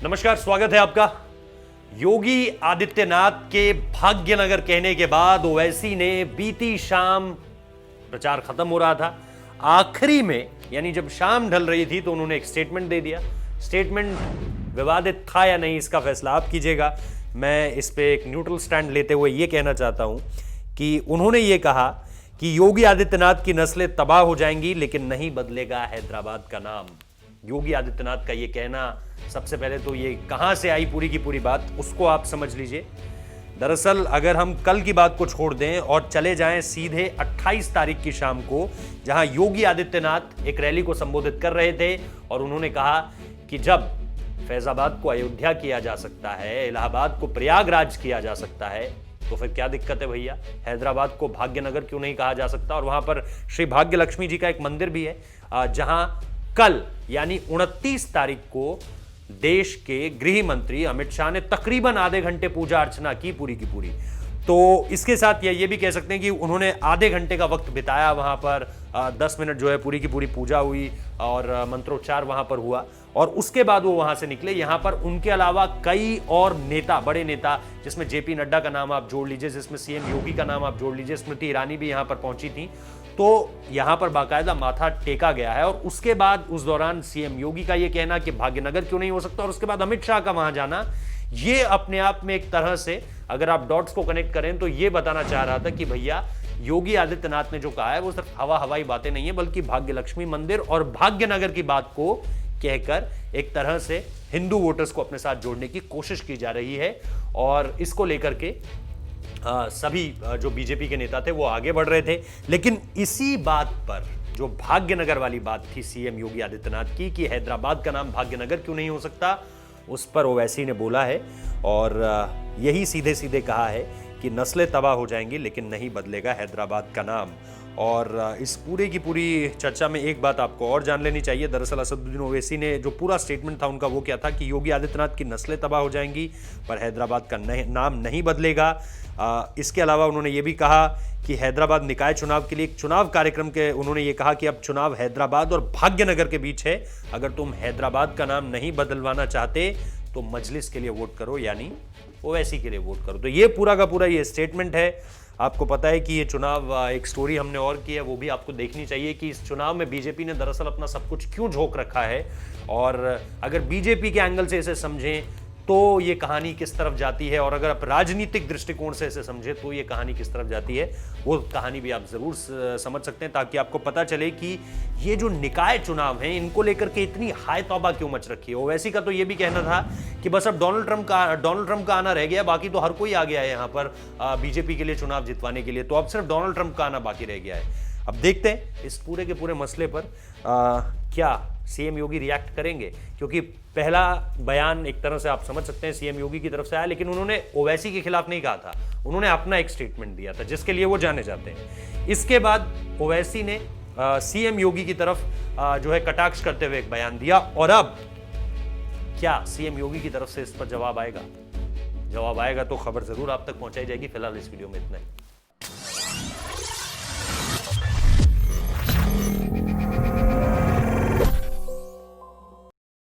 नमस्कार, स्वागत है आपका। योगी आदित्यनाथ के भाग्यनगर कहने के बाद ओवैसी ने बीती शाम, प्रचार खत्म हो रहा था, आखिरी में यानी जब शाम ढल रही थी तो उन्होंने एक स्टेटमेंट दे दिया। स्टेटमेंट विवादित था या नहीं इसका फैसला आप कीजिएगा। मैं इस पे एक न्यूट्रल स्टैंड लेते हुए यह कहना चाहता हूं कि उन्होंने ये कहा कि योगी आदित्यनाथ की नस्लें तबाह हो जाएंगी लेकिन नहीं बदलेगा हैदराबाद का नाम। योगी आदित्यनाथ का ये कहना, सबसे पहले तो ये कहां से आई पूरी की पूरी बात, उसको आप समझ लीजिए। दरअसल अगर हम कल की बात को छोड़ दें और चले जाएं सीधे 28 तारीख की शाम को, जहां योगी आदित्यनाथ एक रैली को संबोधित कर रहे थे और उन्होंने कहा कि जब फैजाबाद को अयोध्या किया जा सकता है, इलाहाबाद को प्रयागराज किया जा सकता है, तो फिर क्या दिक्कत है भैया, हैदराबाद को भाग्यनगर क्यों नहीं कहा जा सकता। और वहां पर श्री भाग्य लक्ष्मी जी का एक मंदिर भी है, जहां कल यानी 29 तारीख को देश के गृह मंत्री अमित शाह ने तकरीबन आधे घंटे पूजा अर्चना की पूरी की पूरी। तो इसके साथ ये भी कह सकते हैं कि उन्होंने आधे घंटे का वक्त बिताया वहां पर, 10 मिनट जो है पूरी की पूरी पूजा हुई और मंत्रोच्चार वहां पर हुआ और उसके बाद वो वहां से निकले। यहां पर उनके अलावा कई और नेता, बड़े नेता, जिसमें जेपी नड्डा का नाम आप जोड़ लीजिए, जिसमें सीएम योगी का नाम आप जोड़ लीजिए, स्मृति ईरानी भी यहां पर पहुंची थी। तो यहां पर बाकायदा माथा टेका गया है और उसके बाद उस दौरान सीएम योगी का यह कहना कि भाग्यनगर क्यों नहीं हो सकता और उसके बाद अमित शाह का वहां जाना, ये अपने आप में एक तरह से अगर आप डॉट्स को कनेक्ट करें तो ये बताना चाह रहा था कि भैया योगी आदित्यनाथ ने जो कहा है वो सिर्फ हवाई बातें नहीं है, बल्कि भाग्य लक्ष्मी मंदिर और भाग्यनगर की बात को कहकर एक तरह से हिंदू वोटर्स को अपने साथ जोड़ने की कोशिश की जा रही है। और इसको लेकर के सभी जो बीजेपी के नेता थे वो आगे बढ़ रहे थे। लेकिन इसी बात पर जो भाग्यनगर वाली बात थी सीएम योगी आदित्यनाथ की कि हैदराबाद का नाम भाग्यनगर क्यों नहीं हो सकता, उस पर ओवैसी ने बोला है और यही सीधे सीधे कहा है कि नस्लें तबाह हो जाएंगी लेकिन नहीं बदलेगा हैदराबाद का नाम। और इस पूरे की पूरी चर्चा में एक बात आपको और जान लेनी चाहिए। दरअसल असदुद्दीन ओवैसी ने जो पूरा स्टेटमेंट था उनका वो क्या था कि योगी आदित्यनाथ की नस्लें तबाह हो जाएंगी पर हैदराबाद का नाम नहीं बदलेगा। इसके अलावा उन्होंने ये भी कहा कि हैदराबाद निकाय चुनाव के लिए एक चुनाव कार्यक्रम के उन्होंने ये कहा कि अब चुनाव हैदराबाद और भाग्यनगर के बीच है, अगर तुम हैदराबाद का नाम नहीं बदलवाना चाहते तो मजलिस के लिए वोट करो, यानी ओवैसी के लिए वोट करो। तो ये पूरा का पूरा ये स्टेटमेंट है। आपको पता है कि ये चुनाव, एक स्टोरी हमने और की है वो भी आपको देखनी चाहिए कि इस चुनाव में बीजेपी ने दरअसल अपना सब कुछ क्यों झोंक रखा है और अगर बीजेपी के एंगल से इसे समझें तो ये कहानी किस तरफ जाती है और अगर आप राजनीतिक दृष्टिकोण से इसे समझे तो ये कहानी किस तरफ जाती है, वो कहानी भी आप जरूर समझ सकते हैं, ताकि आपको पता चले कि ये जो निकाय चुनाव हैं इनको लेकर के इतनी हाय तौबा क्यों मच रखी है। ओवैसी का तो ये भी कहना था कि बस अब डोनाल्ड ट्रंप का आना रह गया, बाकी तो हर कोई आ गया है यहाँ पर बीजेपी के लिए चुनाव जितवाने के लिए, तो अब सिर्फ डोनाल्ड ट्रंप का आना बाकी रह गया है। अब देखते हैं इस पूरे के पूरे मसले पर क्या सीएम योगी रिएक्ट करेंगे, क्योंकि पहला बयान एक तरह से आप समझ सकते हैं सीएम योगी की तरफ से आया, लेकिन उन्होंने ओवैसी के खिलाफ नहीं कहा था, उन्होंने अपना एक स्टेटमेंट दिया था जिसके लिए वो जाने जाते हैं। इसके बाद ओवैसी ने सीएम योगी की तरफ जो है कटाक्ष करते हुए एक बयान दिया और अब क्या सीएम योगी की तरफ से इस पर जवाब आएगा? जवाब आएगा तो खबर जरूर आप तक पहुंचाई जाएगी। फिलहाल इस वीडियो में इतना ही।